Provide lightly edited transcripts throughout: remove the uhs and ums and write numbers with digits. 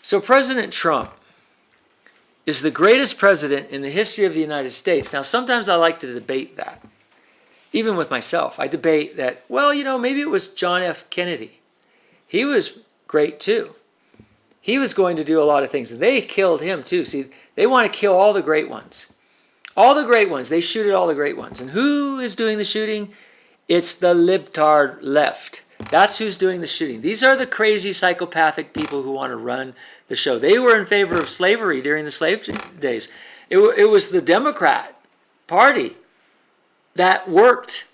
So President Trump is the greatest president in the history of the United States. Now, sometimes I like to debate that. Even with myself, I debate that, well, maybe it was John F. Kennedy. He was great too. He was going to do a lot of things. They killed him too. See, they want to kill all the great ones. All the great ones. They shoot at all the great ones. And who is doing the shooting? It's the libtard left. That's who's doing the shooting. These are the crazy psychopathic people who want to run the show. They were in favor of slavery during the slave days. It was the Democrat Party that worked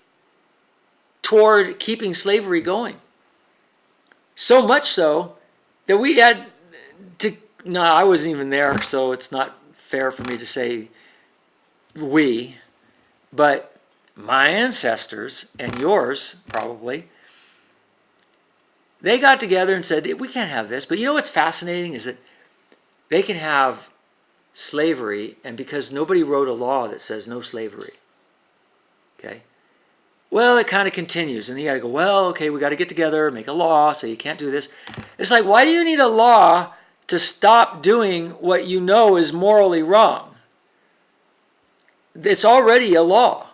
toward keeping slavery going. So much so that we had to, no, I wasn't even there, so it's not fair for me to say we, but my ancestors and yours probably, they got together and said, we can't have this. But you know what's fascinating is that they can have slavery, and because nobody wrote a law that says no slavery. Okay? Well, it kind of continues, and you got to go, well, okay, we got to get together, make a law, say you can't do this. It's like, why do you need a law to stop doing what you know is morally wrong? It's already a law.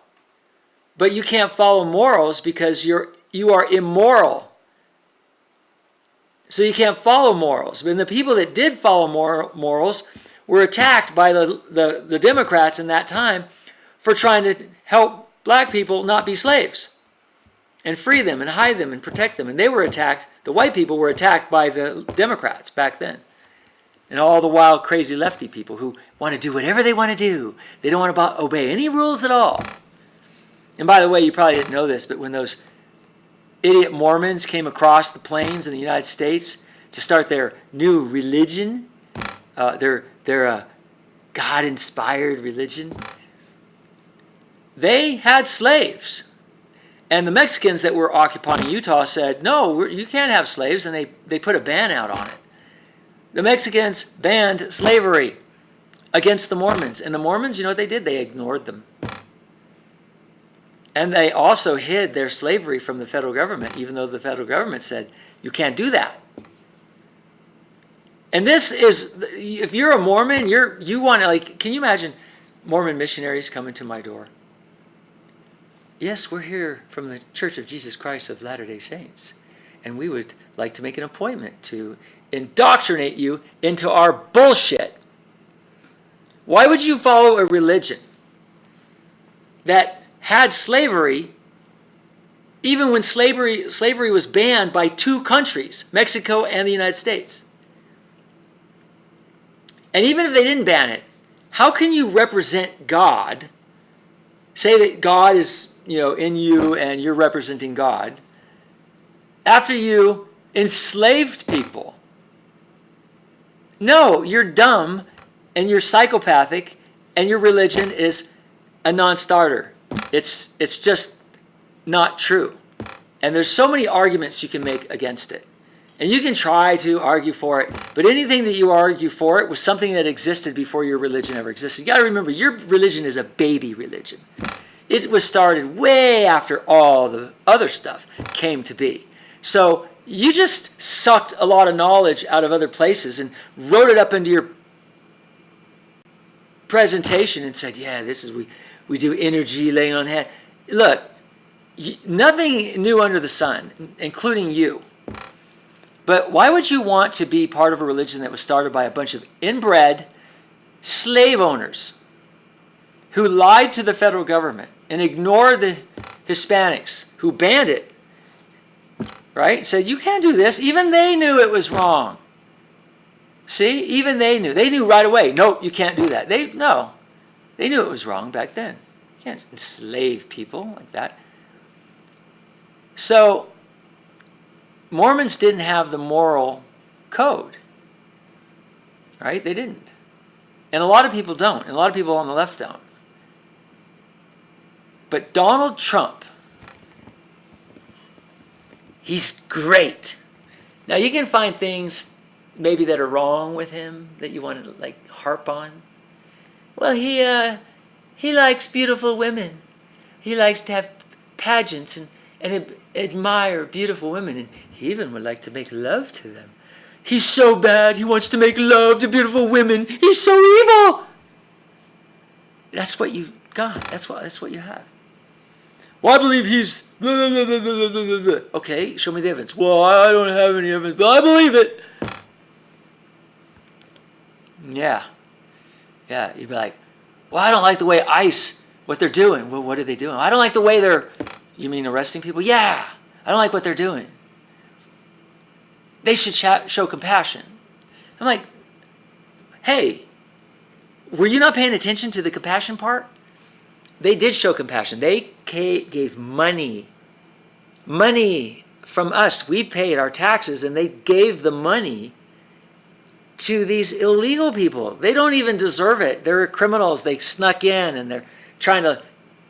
But you can't follow morals because you are immoral. So you can't follow morals. And the people that did follow morals were attacked by the Democrats in that time for trying to help black people not be slaves and free them and hide them and protect them. And they were attacked, the white people were attacked by the Democrats back then. And all the wild, crazy lefty people who want to do whatever they want to do. They don't want to obey any rules at all. And by the way, you probably didn't know this, but when those idiot Mormons came across the plains in the United States to start their new religion, their God-inspired religion, they had slaves. And the Mexicans that were occupying Utah said, no, you can't have slaves, and they put a ban out on it. The Mexicans banned slavery against the Mormons. And the Mormons, you know what they did? They ignored them. And they also hid their slavery from the federal government, even though the federal government said, you can't do that. And this is, if you're a Mormon, you want to, like, can you imagine Mormon missionaries coming to my door? Yes, we're here from the Church of Jesus Christ of Latter-day Saints, and we would like to make an appointment to indoctrinate you into our bullshit. Why would you follow a religion that had slavery, even when slavery was banned by two countries, Mexico and the United States? And even if they didn't ban it, how can you represent God, say that God is, in you and you're representing God, after you enslaved people? No, you're dumb and you're psychopathic and your religion is a non-starter. It's just not true. And there's so many arguments you can make against it. And you can try to argue for it, but anything that you argue for it was something that existed before your religion ever existed. You got to remember, your religion is a baby religion. It was started way after all the other stuff came to be. So you just sucked a lot of knowledge out of other places and wrote it up into your presentation and said, yeah, this is, we do energy laying on hand. Look, nothing new under the sun, including you. But why would you want to be part of a religion that was started by a bunch of inbred slave owners who lied to the federal government and ignored the Hispanics who banned it, right? Said, you can't do this. Even they knew it was wrong. See, even they knew. They knew right away, nope, you can't do that. They knew it was wrong back then. You can't enslave people like that. So Mormons didn't have the moral code, right? They didn't. And a lot of people don't. And a lot of people on the left don't. But Donald Trump, he's great. Now you can find things maybe that are wrong with him that you want to harp on. Well, he likes beautiful women. He likes to have pageants and admire beautiful women, and he even would like to make love to them. He's so bad. He wants to make love to beautiful women. He's so evil. That's what you got. That's what you have. Well, I believe he's... Okay, show me the evidence. Well, I don't have any evidence, but I believe it. Yeah. Yeah, you'd be like, well, I don't like the way ICE, what they're doing. Well, what are they doing? I don't like the way they're... You mean arresting people? Yeah. I don't like what they're doing. They should show compassion. I'm like, hey, were you not paying attention to the compassion part? They did show compassion. They gave money from us. We paid our taxes, and they gave the money to these illegal people. They don't even deserve it. They're criminals. They snuck in, and they're trying to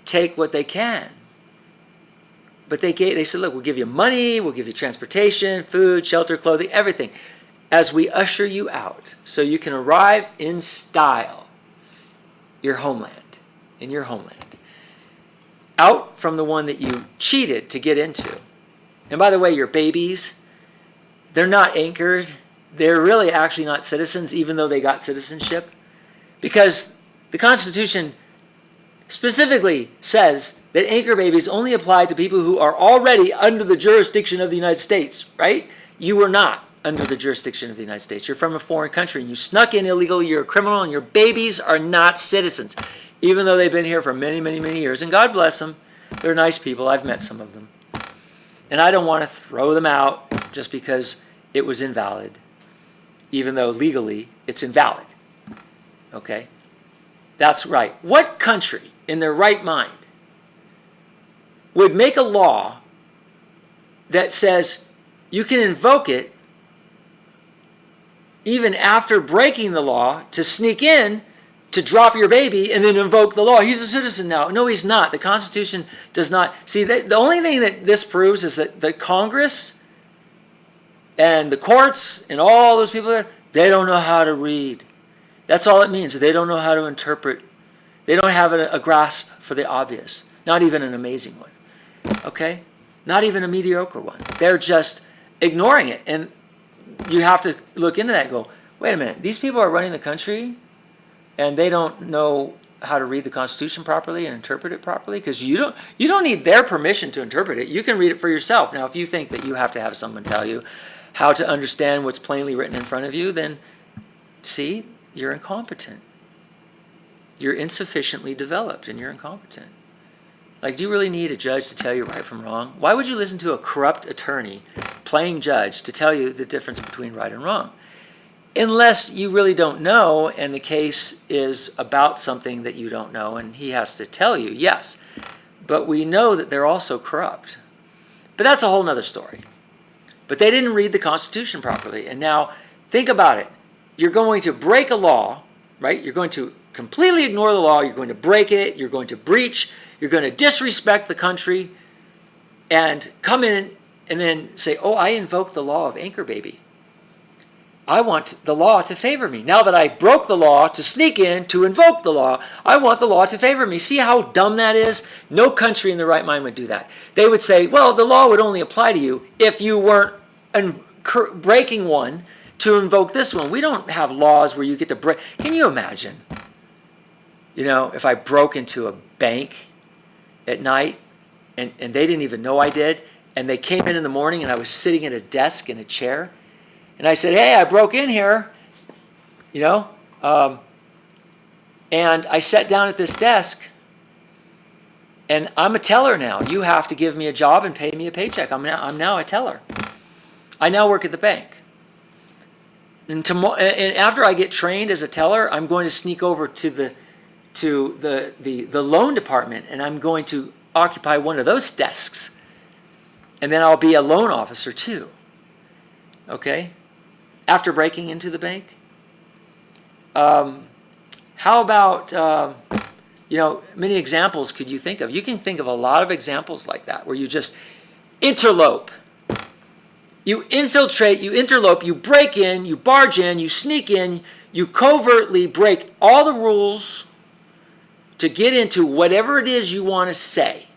take what they can. But they said, look, we'll give you money, we'll give you transportation, food, shelter, clothing, everything, as we usher you out so you can arrive in style in your homeland. Out from the one that you cheated to get into. And by the way, your babies, they're not anchored. They're really actually not citizens, even though they got citizenship. Because the Constitution specifically says that anchor babies only apply to people who are already under the jurisdiction of the United States, right? You were not under the jurisdiction of the United States. You're from a foreign country and you snuck in illegally, you're a criminal, and your babies are not citizens, even though they've been here for many, many, many years. And God bless them. They're nice people. I've met some of them. And I don't want to throw them out just because it was invalid, even though legally it's invalid. Okay? That's right. What country in their right mind would make a law that says you can invoke it even after breaking the law to sneak in to drop your baby and then invoke the law? He's a citizen now. No, he's not. The Constitution does not. See, the only thing that this proves is that the Congress and the courts and all those people there, they don't know how to read. That's all it means. They don't know how to interpret. They don't have a grasp for the obvious. Not even an amazing one. Okay? Not even a mediocre one. They're just ignoring it. And you have to look into that and go, wait a minute, these people are running the country and they don't know how to read the Constitution properly and interpret it properly? Because you don't need their permission to interpret it. You can read it for yourself. Now, if you think that you have to have someone tell you how to understand what's plainly written in front of you, then see, you're incompetent. You're insufficiently developed and you're incompetent. Like, do you really need a judge to tell you right from wrong? Why would you listen to a corrupt attorney playing judge to tell you the difference between right and wrong? Unless you really don't know and the case is about something that you don't know and he has to tell you, yes. But we know that they're also corrupt. But that's a whole nother story. But they didn't read the Constitution properly. And now, think about it. You're going to break a law, right? You're going to completely ignore the law. You're going to break it. You're going to breach. You're going to disrespect the country and come in and then say, oh, I invoke the law of anchor baby. I want the law to favor me. Now that I broke the law to sneak in, to invoke the law, I want the law to favor me. See how dumb that is? No country in their right mind would do that. They would say, well, the law would only apply to you if you weren't breaking one to invoke this one. We don't have laws where you get to break. Can you imagine? You know, if I broke into a bank at night and they didn't even know I did, and they came in the morning and I was sitting at a desk in a chair, and I said, hey, I broke in here, you know, and I sat down at this desk, and I'm a teller now. You have to give me a job and pay me a paycheck. I'm now a teller. I now work at the bank. And after I get trained as a teller, I'm going to sneak over to the loan department, and I'm going to occupy one of those desks. And then I'll be a loan officer too. Okay? After breaking into the bank. How about, many examples could you think of? You can think of a lot of examples like that where you just interlope. You infiltrate, you interlope, you break in, you barge in, you sneak in, you covertly break all the rules to get into whatever it is you want to say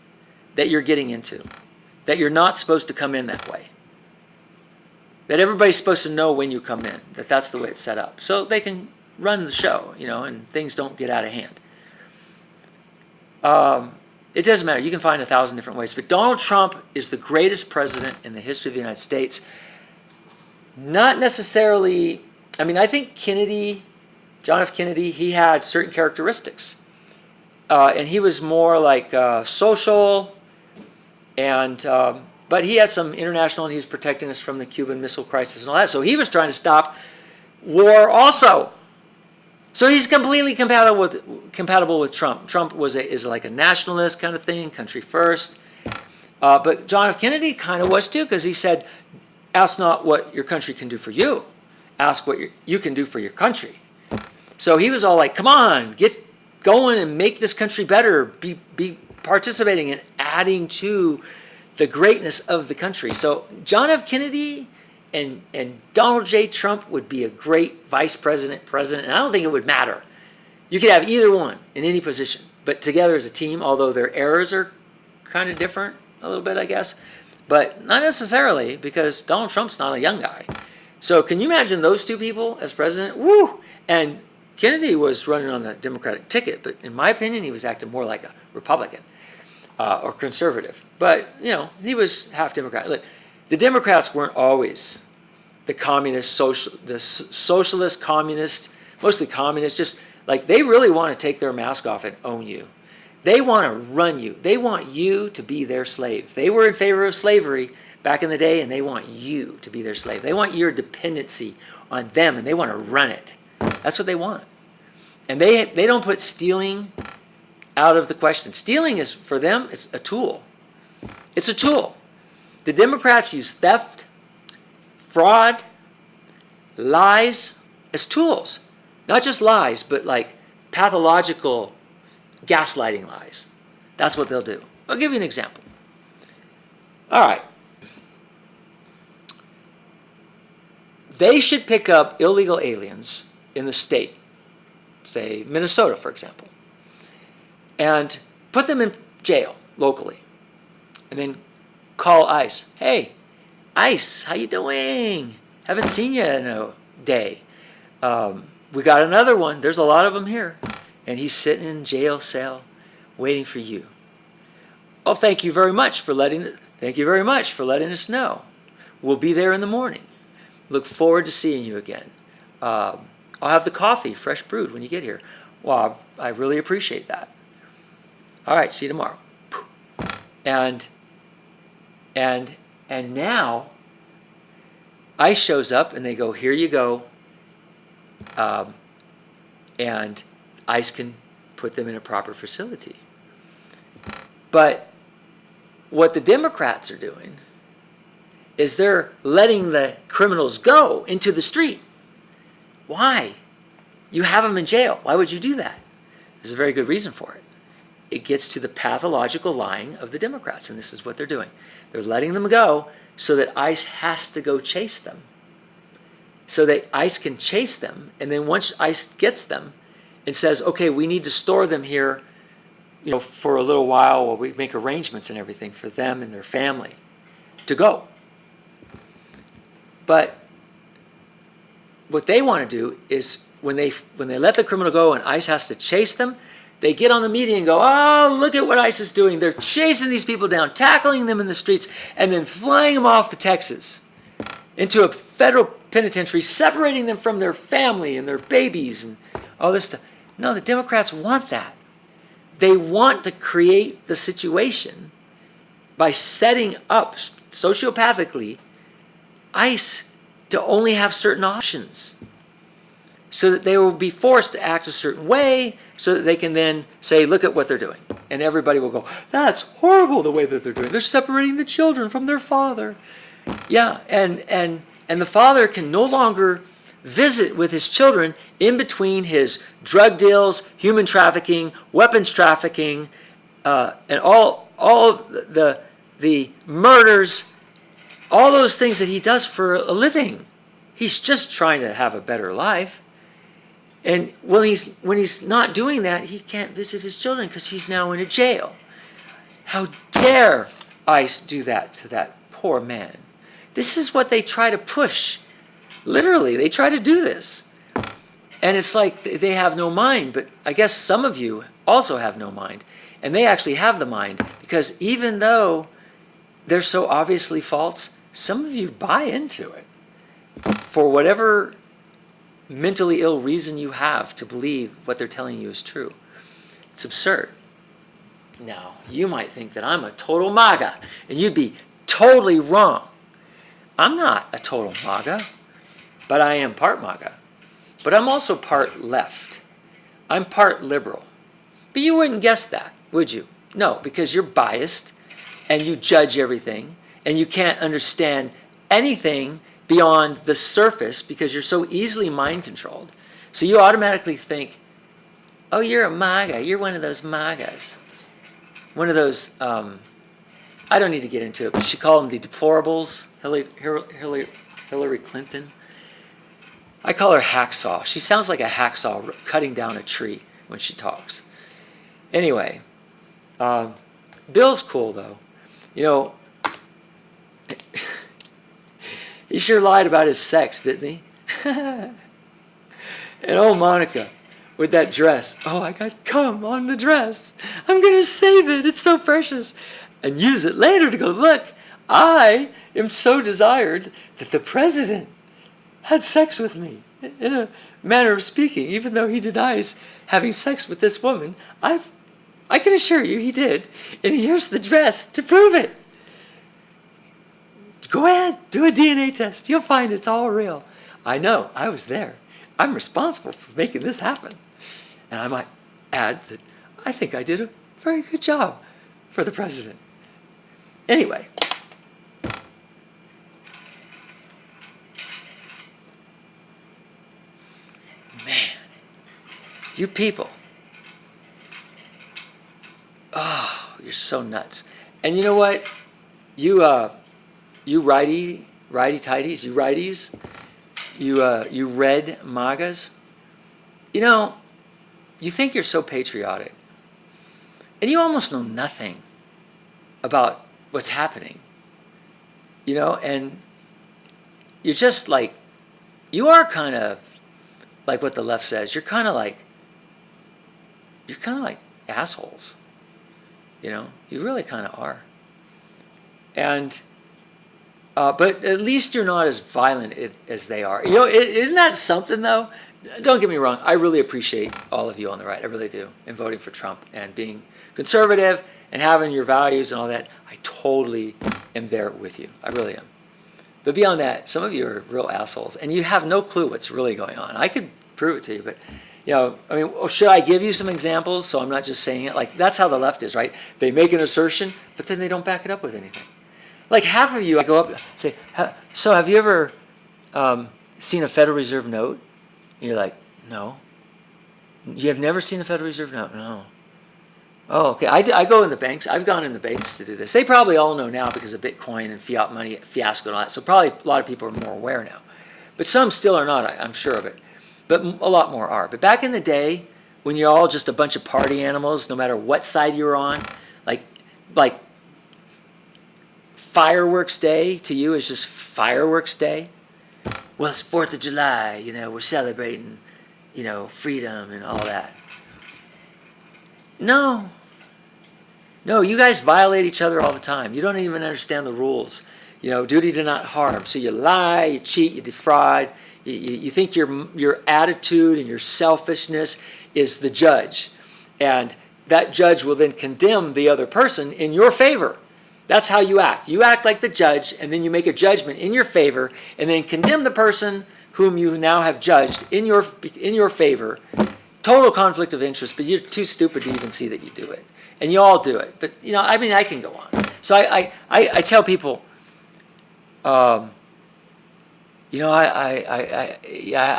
that you're getting into, that you're not supposed to come in that way. that everybody's supposed to know when you come in, that that's the way it's set up. So they can run the show, and things don't get out of hand. It doesn't matter. You can find 1,000 different ways. But Donald Trump is the greatest president in the history of the United States. Not necessarily, I think John F. Kennedy, he had certain characteristics. And he was more like social, but he had some international, and he was protecting us from the Cuban Missile Crisis and all that. So he was trying to stop war also. So he's completely compatible with Trump. Trump is like a nationalist kind of thing, country first. But John F. Kennedy kind of was too, because he said, ask not what your country can do for you. Ask what you can do for your country. So he was all like, come on, get going and make this country better. Be participating and adding to the greatness of the country. So John F. Kennedy and Donald J. Trump would be a great vice president, and I don't think it would matter. You could have either one in any position, but together as a team, although their errors are kind of different a little bit, I guess, but not necessarily, because Donald Trump's not a young guy. So can you imagine those two people as president? Woo! And Kennedy was running on the Democratic ticket, but in my opinion, he was acting more like a Republican or conservative. But, he was half Democrat. Look, the Democrats weren't always the communist, the socialist, communist, mostly communist, just like they really want to take their mask off and own you. They want to run you. They want you to be their slave. They were in favor of slavery back in the day, and they want you to be their slave. They want your dependency on them, and they want to run it. That's what they want. And they don't put stealing out of the question. Stealing is, for them, it's a tool. It's a tool. The Democrats use theft, fraud, lies as tools. Not just lies, but like pathological gaslighting lies. That's what they'll do. I'll give you an example. All right. They should pick up illegal aliens in the state, say Minnesota, for example, and put them in jail locally, and then call ICE. Hey, ICE, how you doing? Haven't seen you in a day. We got another one. There's a lot of them here, and he's sitting in jail cell waiting for you. Oh, thank you very much for letting us know. We'll be there in the morning. Look forward to seeing you again. I'll have the coffee, fresh brewed, when you get here. Well, I really appreciate that. All right, see you tomorrow. And now ICE shows up and they go, here you go. And ICE can put them in a proper facility. But what the Democrats are doing is they're letting the criminals go into the street. Why? You have them in jail. Why would you do that? There's a very good reason for it. It gets to the pathological lying of the Democrats, and this is what they're doing. They're letting them go so that ICE has to go chase them. So that ICE can chase them, and then once ICE gets them and says, okay, we need to store them here, for a little while while we make arrangements and everything for them and their family to go. But what they want to do is when they let the criminal go and ICE has to chase them, they get on the media and go, oh, look at what ICE is doing. They're chasing these people down, tackling them in the streets, and then flying them off to Texas into a federal penitentiary, separating them from their family and their babies and all this stuff. No, the Democrats want that. They want to create the situation by setting up sociopathically ICE to only have certain options so that they will be forced to act a certain way so that they can then say, look at what they're doing. And everybody will go, that's horrible the way that they're doing. They're separating the children from their father. Yeah, and the father can no longer visit with his children in between his drug deals, human trafficking, weapons trafficking, and all the murders, all those things that he does for a living. He's just trying to have a better life. And when he's not doing that, he can't visit his children because he's now in a jail. How dare ICE do that to that poor man? This is what they try to push. Literally, they try to do this. And it's like they have no mind, but I guess some of you also have no mind. And they actually have the mind, because even though they're so obviously false, some of you buy into it for whatever mentally ill reason you have to believe what they're telling you is true. It's absurd. Now, you might think that I'm a total MAGA, and you'd be totally wrong. I'm not a total MAGA, but I am part MAGA. But I'm also part left. I'm part liberal. But you wouldn't guess that, would you? No, because you're biased, and you judge everything, and you can't understand anything beyond the surface because you're so easily mind controlled. So you automatically think, oh, you're a MAGA. You're one of those MAGAs. One of those, I don't need to get into it, but she called them the deplorables, Hillary Clinton. I call her hacksaw. She sounds like a hacksaw cutting down a tree when she talks. Anyway, Bill's cool, though. You know, he sure lied about his sex, didn't he? And oh, Monica, with that dress. Oh, I got cum on the dress. I'm going to save it. It's so precious. And use it later to go, look, I am so desired that the president had sex with me. In a manner of speaking, even though he denies having sex with this woman, I can assure you he did. And here's the dress to prove it. Go ahead, do a DNA test. You'll find it's all real. I know, I was there. I'm responsible for making this happen. And I might add that I think I did a very good job for the president. Anyway. Man, you people. Oh, you're so nuts. And you know what? You righty-tighties, you righties, you red MAGAs, you know, you think you're so patriotic, and you almost know nothing about what's happening, you know, and you're just like, you are kind of like what the left says, you're kind of like assholes, you know, you really kind of are. And but at least you're not as violent as they are. You know, isn't that something, though? Don't get me wrong. I really appreciate all of you on the right. I really do. In voting for Trump and being conservative and having your values and all that. I totally am there with you. I really am. But beyond that, some of you are real assholes. And you have no clue what's really going on. I could prove it to you. But, you know, I mean, should I give you some examples so I'm not just saying it? Like, that's how the left is, right? They make an assertion, but then they don't back it up with anything. Like half of you, I go up and say, so have you ever seen a Federal Reserve note? And you're like, no. You have never seen a Federal Reserve note? No. Oh, okay. I go in the banks. I've gone in the banks to do this. They probably all know now because of Bitcoin and fiat money fiasco and all that. So probably a lot of people are more aware now. But some still are not, I'm sure of it. But a lot more are. But back in the day, when you're all just a bunch of party animals, no matter what side you're on, like Fireworks Day to you is just Fireworks Day. Well, it's 4th of July, you know, we're celebrating, you know, freedom and all that. No, you guys violate each other all the time. You don't even understand the rules. You know, duty to not harm. So you lie, you cheat, you defraud. You think your attitude and your selfishness is the judge. And that judge will then condemn the other person in your favor. That's how you act. You act like the judge, and then you make a judgment in your favor, and then condemn the person whom you now have judged in your favor. Total conflict of interest, but you're too stupid to even see that you do it. And you all do it. But, you know, I mean, I can go on. So I tell people, you know, I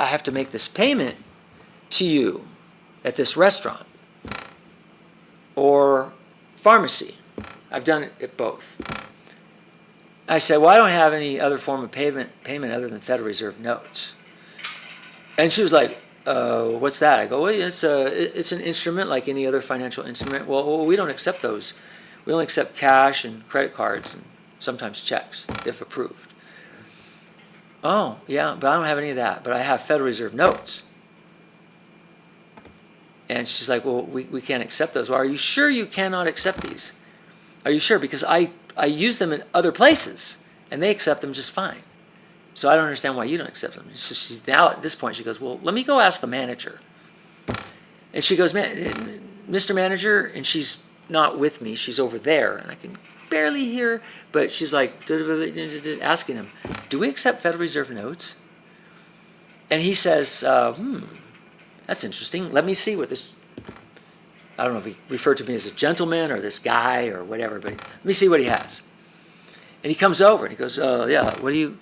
have to make this payment to you at this restaurant or pharmacy. I've done it at both. I said, well, I don't have any other form of payment other than Federal Reserve notes. And she was like, what's that? I go, well, it's an instrument like any other financial instrument. Well, we don't accept those. We only accept cash and credit cards and sometimes checks, if approved. Oh, yeah, but I don't have any of that. But I have Federal Reserve notes. And she's like, well, we can't accept those. Well, are you sure you cannot accept these? Are you sure? Because I use them in other places, and they accept them just fine. So I don't understand why you don't accept them. So she's, now at this point, she goes, well, let me go ask the manager. And she goes, Mr. Manager, and she's not with me. She's over there, and I can barely hear her, but she's like, asking him, do we accept Federal Reserve notes? And he says, that's interesting. Let me see what this, I don't know if he referred to me as a gentleman or this guy or whatever, but let me see what he has. And he comes over and he goes, yeah, what do you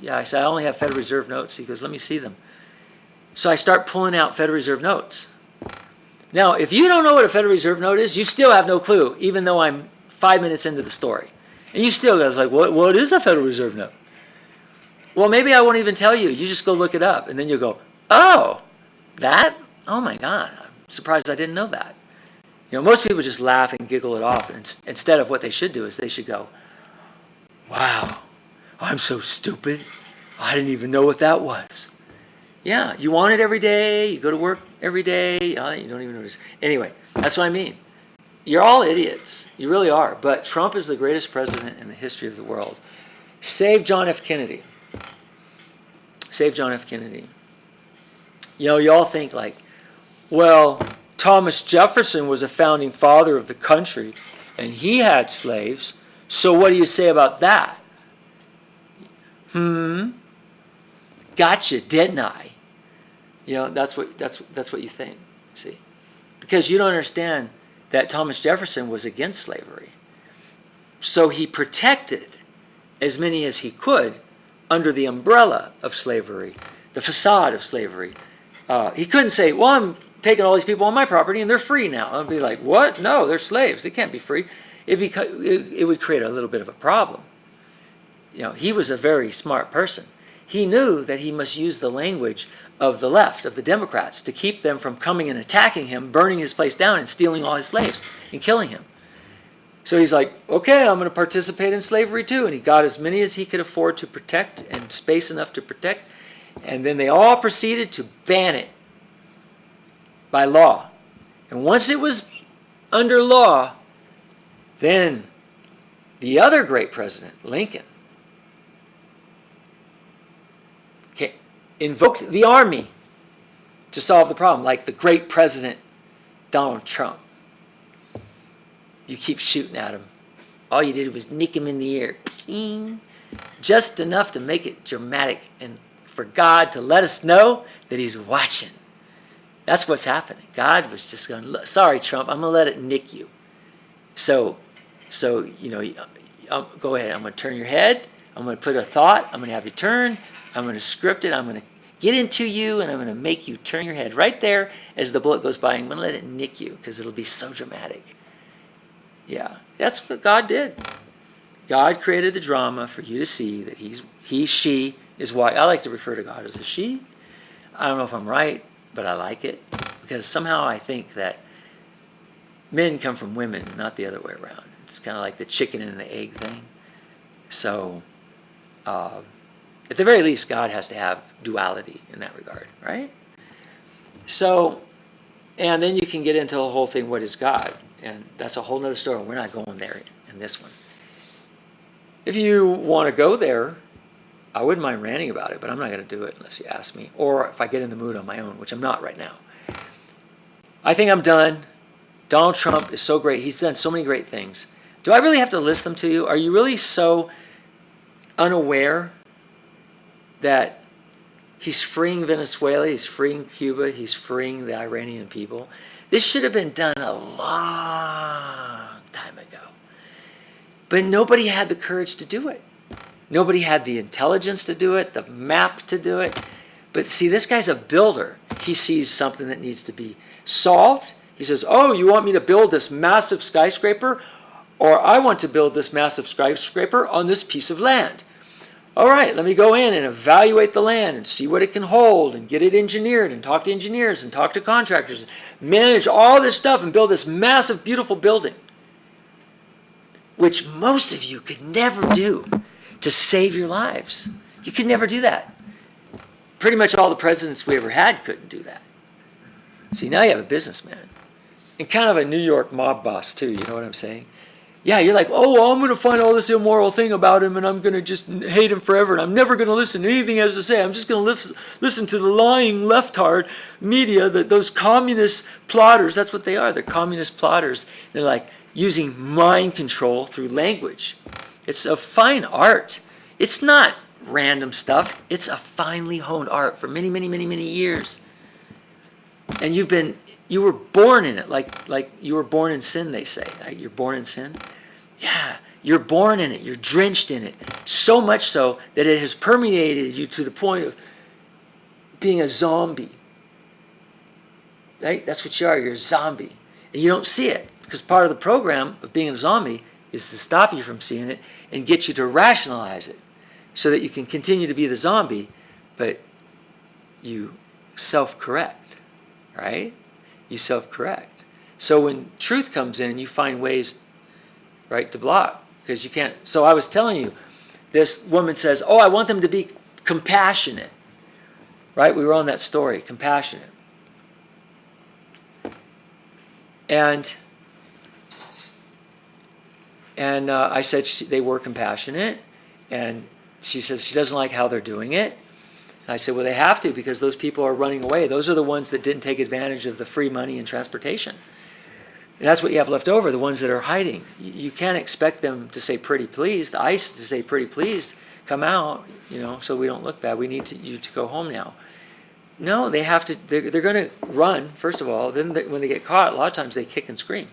yeah, I said, I only have Federal Reserve notes. He goes, let me see them. So I start pulling out Federal Reserve notes. Now, if you don't know what a Federal Reserve note is, you still have no clue, even though I'm 5 minutes into the story. And you still goes like, what is a Federal Reserve note? Well, maybe I won't even tell you. You just go look it up. And then you'll go, oh, that? Oh my God, I'm surprised I didn't know that. You know, most people just laugh and giggle it off. And instead of what they should do is they should go, wow, I'm so stupid. I didn't even know what that was. Yeah, you want it every day. You go to work every day. You don't even notice. Anyway, that's what I mean. You're all idiots. You really are. But Trump is the greatest president in the history of the world. Save John F. Kennedy. Save John F. Kennedy. You know, you all think like, well, Thomas Jefferson was a founding father of the country, and he had slaves. So what do you say about that? Gotcha, didn't I? You know, that's what you think. See, because you don't understand that Thomas Jefferson was against slavery. So he protected as many as he could under the umbrella of slavery, the facade of slavery. He couldn't say, well, I'm taking all these people on my property and they're free now. I'd be like, what? No, they're slaves. They can't be free. It would create a little bit of a problem. You know, he was a very smart person. He knew that he must use the language of the left, of the Democrats, to keep them from coming and attacking him, burning his place down and stealing all his slaves and killing him. So he's like, okay, I'm going to participate in slavery too. And he got as many as he could afford to protect and space enough to protect. And then they all proceeded to ban it by law. And once it was under law, then the other great president, Lincoln, invoked the army to solve the problem, like the great president, Donald Trump. You keep shooting at him. All you did was nick him in the ear. Ping. Just enough to make it dramatic and for God to let us know that he's watching. That's what's happening. God was just going, sorry, Trump, I'm going to let it nick you. So you know, go ahead. I'm going to turn your head. I'm going to put a thought. I'm going to have you turn. I'm going to script it. I'm going to get into you, and I'm going to make you turn your head right there as the bullet goes by. I'm going to let it nick you because it'll be so dramatic. Yeah, that's what God did. God created the drama for you to see that she is why. I like to refer to God as a she. I don't know if I'm right, but I like it because somehow I think that men come from women, not the other way around. It's kind of like the chicken and the egg thing. So, at the very least, God has to have duality in that regard, right? So, and then you can get into the whole thing, what is God? And that's a whole nother story. We're not going there in this one. If you want to go there, I wouldn't mind ranting about it, but I'm not going to do it unless you ask me. Or if I get in the mood on my own, which I'm not right now. I think I'm done. Donald Trump is so great. He's done so many great things. Do I really have to list them to you? Are you really so unaware that he's freeing Venezuela, he's freeing Cuba, he's freeing the Iranian people? This should have been done a long time ago. But nobody had the courage to do it. Nobody had the intelligence to do it, the map to do it. But see, this guy's a builder. He sees something that needs to be solved. He says, oh, you want me to build this massive skyscraper? Or I want to build this massive skyscraper on this piece of land. All right, let me go in and evaluate the land and see what it can hold and get it engineered and talk to engineers and talk to contractors, manage all this stuff and build this massive, beautiful building, which most of you could never do to save your lives. You could never do that. Pretty much all the presidents we ever had couldn't do that. See, now you have a businessman. And kind of a New York mob boss, too. You know what I'm saying? Yeah, you're like, oh, well, I'm going to find all this immoral thing about him, and I'm going to just hate him forever, and I'm never going to listen to anything he has to say. I'm just going to listen to the lying left-hard media, that those communist plotters, that's what they are. They're communist plotters. They're like using mind control through language. It's a fine art. It's not random stuff. It's a finely honed art for many, many, many, many years. And you were born in it, like you were born in sin, they say. Right? You're born in sin. Yeah, you're born in it. You're drenched in it. So much so that it has permeated you to the point of being a zombie. Right? That's what you are. You're a zombie. And you don't see it, because part of the program of being a zombie is to stop you from seeing it and get you to rationalize it so that you can continue to be the zombie, but you self-correct, right? You self-correct. So when truth comes in, you find ways, right, to block, because you can't. So I was telling you, this woman says, oh, I want them to be compassionate, right? We were on that story, compassionate. And I said they were compassionate, and she says she doesn't like how they're doing it. And I said, well, they have to, because those people are running away. Those are the ones that didn't take advantage of the free money and transportation. And that's what you have left over, the ones that are hiding. You can't expect them to say pretty please, the ICE to say pretty please, come out, so we don't look bad. We need you to go home now. No, they have to, they're going to run, first of all. Then when they get caught, a lot of times they kick and scream.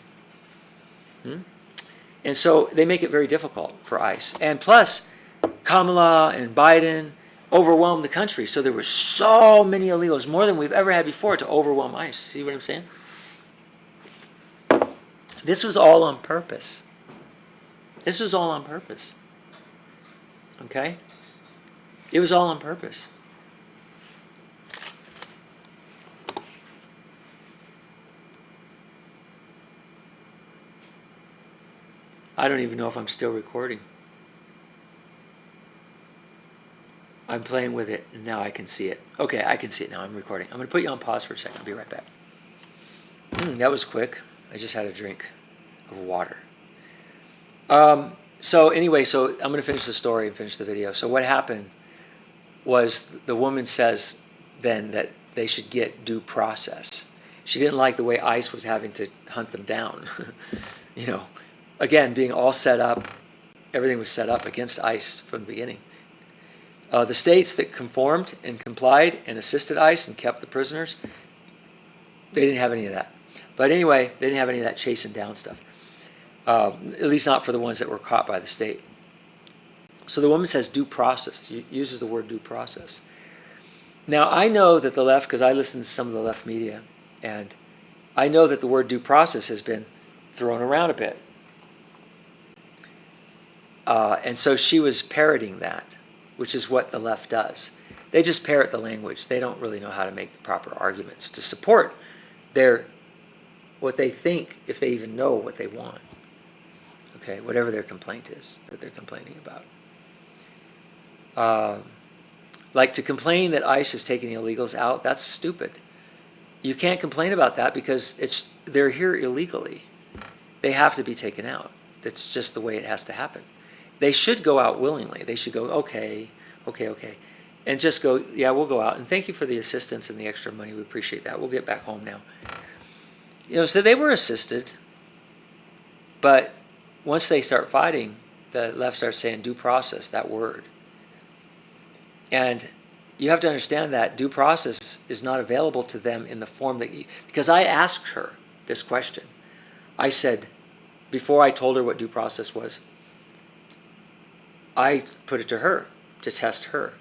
And so they make it very difficult for ICE. And plus, Kamala and Biden overwhelmed the country. So there were so many illegals, more than we've ever had before, to overwhelm ICE. See what I'm saying? This was all on purpose. This was all on purpose. Okay? It was all on purpose. I don't even know if I'm still recording. I'm playing with it, and now I can see it. Okay, I can see it now. I'm recording. I'm going to put you on pause for a second. I'll be right back. That was quick. I just had a drink of water. So anyway, I'm going to finish the story and finish the video. So what happened was the woman says then that they should get due process. She didn't like the way ICE was having to hunt them down. Again, being all set up, everything was set up against ICE from the beginning. The states that conformed and complied and assisted ICE and kept the prisoners, they didn't have any of that. But anyway, they didn't have any of that chasing down stuff. At least not for the ones that were caught by the state. So the woman says due process, uses the word due process. Now I know that the left, because I listen to some of the left media, and I know that the word due process has been thrown around a bit. And so she was parroting that, which is what the left does. They just parrot the language. They don't really know how to make the proper arguments to support what they think, if they even know what they want. Okay, whatever their complaint is that they're complaining about. Like to complain that ICE is taking illegals out, that's stupid. You can't complain about that because they're here illegally. They have to be taken out. It's just the way it has to happen. They should go out willingly. They should go, okay, and just go, yeah, we'll go out. And thank you for the assistance and the extra money. We appreciate that. We'll get back home now. So they were assisted, but once they start fighting, the left starts saying due process, that word. And you have to understand that due process is not available to them in the form that because I asked her this question. I said, before I told her what due process was, I put it to her to test her.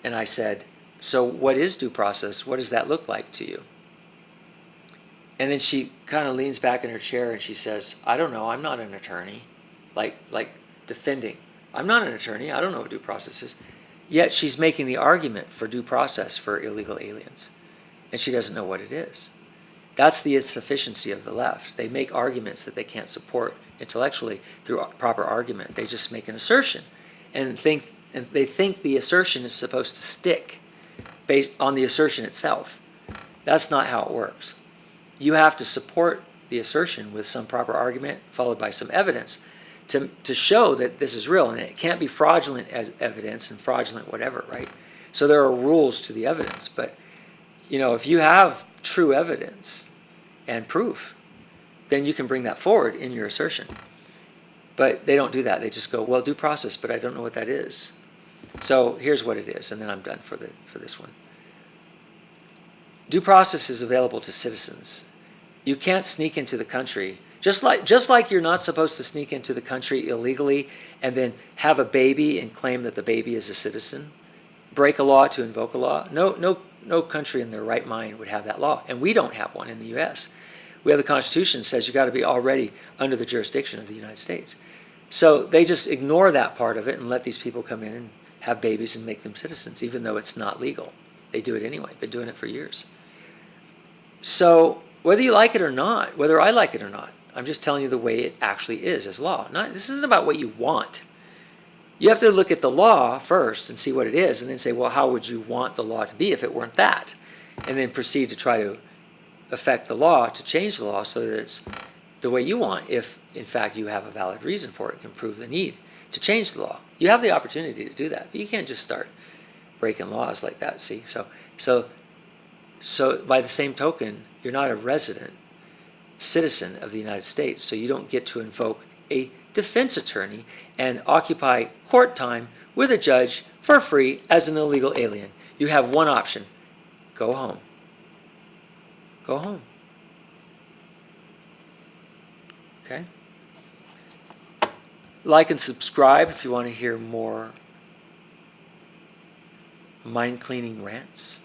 And I said, so what is due process? What does that look like to you? And then she kind of leans back in her chair and she says, I don't know, I'm not an attorney. Like defending. I'm not an attorney, I don't know what due process is. Yet she's making the argument for due process for illegal aliens. And she doesn't know what it is. That's the insufficiency of the left. They make arguments that they can't support intellectually through proper argument. They just make an assertion and think and they think the assertion is supposed to stick based on the assertion itself. That's not how it works. You have to support the assertion with some proper argument followed by some evidence to show that this is real, and it can't be fraudulent as evidence and fraudulent whatever, right? So there are rules to the evidence, but if you have true evidence and proof, then you can bring that forward in your assertion. But they don't do that. They just go, well, due process, but I don't know what that is. So here's what it is, and then I'm done for this one. Due process is available to citizens. You can't sneak into the country, just like you're not supposed to sneak into the country illegally and then have a baby and claim that the baby is a citizen, break a law to invoke a law. No country in their right mind would have that law, and we don't have one in the U.S. We have the Constitution that says you got to be already under the jurisdiction of the United States. So they just ignore that part of it and let these people come in and have babies and make them citizens, even though it's not legal. They do it anyway. Been doing it for years. So whether you like it or not, whether I like it or not, I'm just telling you the way it actually is as law. This isn't about what you want. You have to look at the law first and see what it is, and then say, well, how would you want the law to be if it weren't that? And then proceed to try to affect the law, to change the law so that it's the way you want, if in fact you have a valid reason for it, can prove the need to change the law. You have the opportunity to do that, but you can't just start breaking laws like that, see? So by the same token, you're not a resident citizen of the United States, so you don't get to invoke a defense attorney and occupy court time with a judge for free as an illegal alien. You have one option: go home. Go home. Okay? Like and subscribe if you want to hear more mind-cleaning rants.